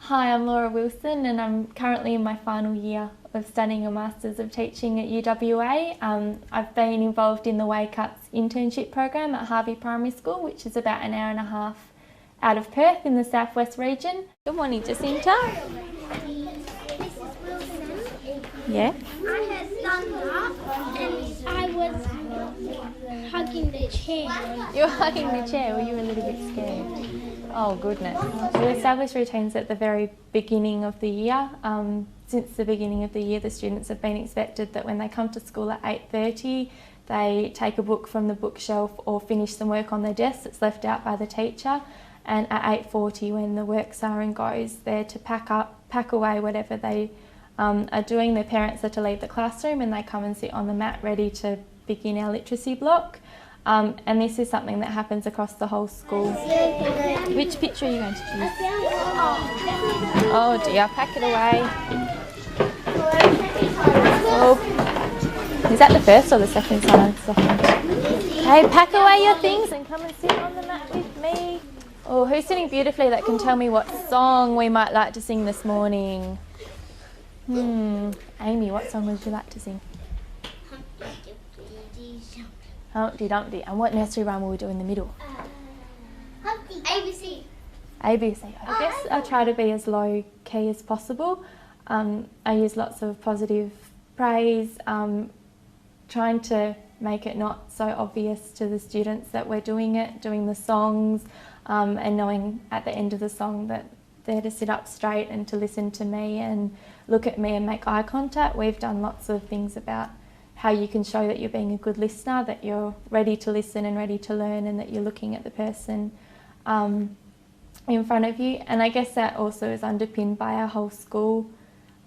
Hi, I'm Laura Wilson and I'm currently in my final year of studying a Masters of Teaching at UWA. I've been involved in the Waycuts internship program at Harvey Primary School, which is about an hour and a half out of Perth in the southwest region. Good morning, Jacinta. Yeah? I had thunder and I was hugging the chair. You were hugging the chair, or you were a little bit scared? Oh goodness. We established routines at the very beginning of the year. Since the beginning of the year, the students have been expected that when they come to school at 8:30, they take a book from the bookshelf or finish some work on their desk that's left out by the teacher. And at 8:40, when the work siren goes, they're to pack away whatever they are doing. Their parents are to leave the classroom and they come and sit on the mat ready to begin our literacy block. And this is something that happens across the whole school. Which picture are you going to choose? Oh dear, pack it away. Oh. Is that the first or the second sign? Second. Okay, pack away your things and come and sit on the mat with me. Oh, who's sitting beautifully that can tell me what song we might like to sing this morning? Amy, what song would you like to sing? Humpty Dumpty. And what nursery rhyme will we do in the middle? ABC. ABC. I guess I try to be as low key as possible. I use lots of positive praise, trying to make it not so obvious to the students that we're doing it, doing the songs, and knowing at the end of the song that they're to sit up straight and to listen to me and look at me and make eye contact. We've done lots of things about how you can show that you're being a good listener, that you're ready to listen and ready to learn, and that you're looking at the person in front of you. And I guess that also is underpinned by our whole school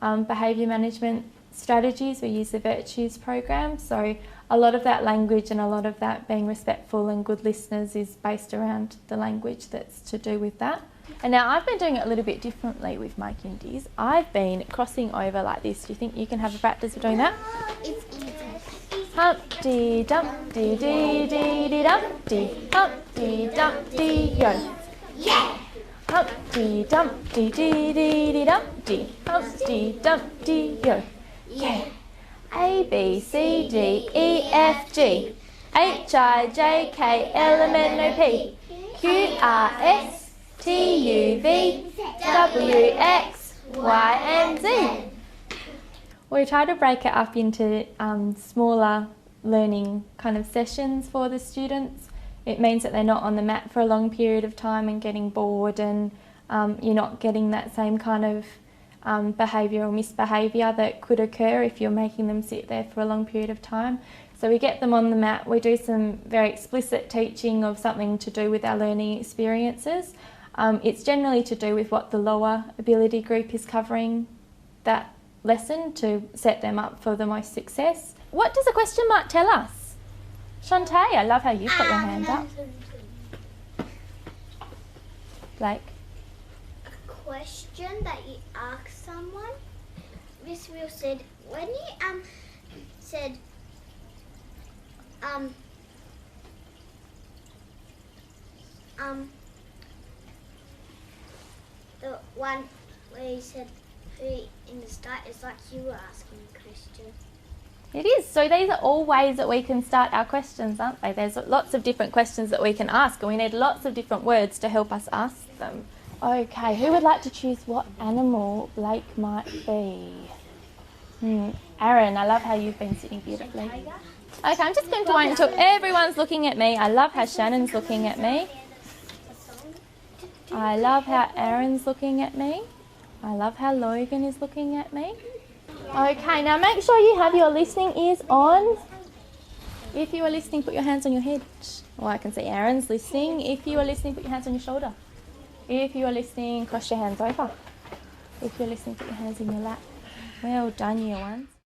behaviour management strategies. We use the Virtues program, so a lot of that language and a lot of that being respectful and good listeners is based around the language that's to do with that. And now I've been doing it a little bit differently with my kindies. I've been crossing over like this. Do you think you can have a practice of doing that? Humpty Dumpty Dee Dee Dee Dumpty, Humpty Dumpty yo. Yeah. Humpty Dumpty Dee Dee Dee Dumpty, Humpty Dumpty yo. Yeah. A B C D E F G H I J K L M N O P Q R S T U V W X Y and Z. We try to break it up into smaller learning kind of sessions for the students. It means that they're not on the mat for a long period of time and getting bored, and you're not getting that same kind of behaviour or misbehaviour that could occur if you're making them sit there for a long period of time. So we get them on the mat, we do some very explicit teaching of something to do with our learning experiences. It's generally to do with what the lower ability group is covering that lesson to set them up for the most success. What does a question mark tell us? Shantae, I love how you've got your hand up. Blake? A question that you ask someone. Miss Will said, when you said the one where you said who in the start, is like you were asking a question. It is. So these are all ways that we can start our questions, aren't they? There's lots of different questions that we can ask, and we need lots of different words to help us ask them. Okay, who would like to choose what animal Blake might be? Aaron, I love how you've been sitting beautifully. Okay, I'm just going to wait until everyone's looking at me. I love how Shannon's looking at me. I love how Aaron's looking at me. I love how Logan is looking at me. Okay, now make sure you have your listening ears on. If you are listening, put your hands on your head. Oh, I can see Aaron's listening. If you are listening, put your hands on your shoulder. If you are listening, cross your hands over. If you're listening, put your hands in your lap. Well done, year ones.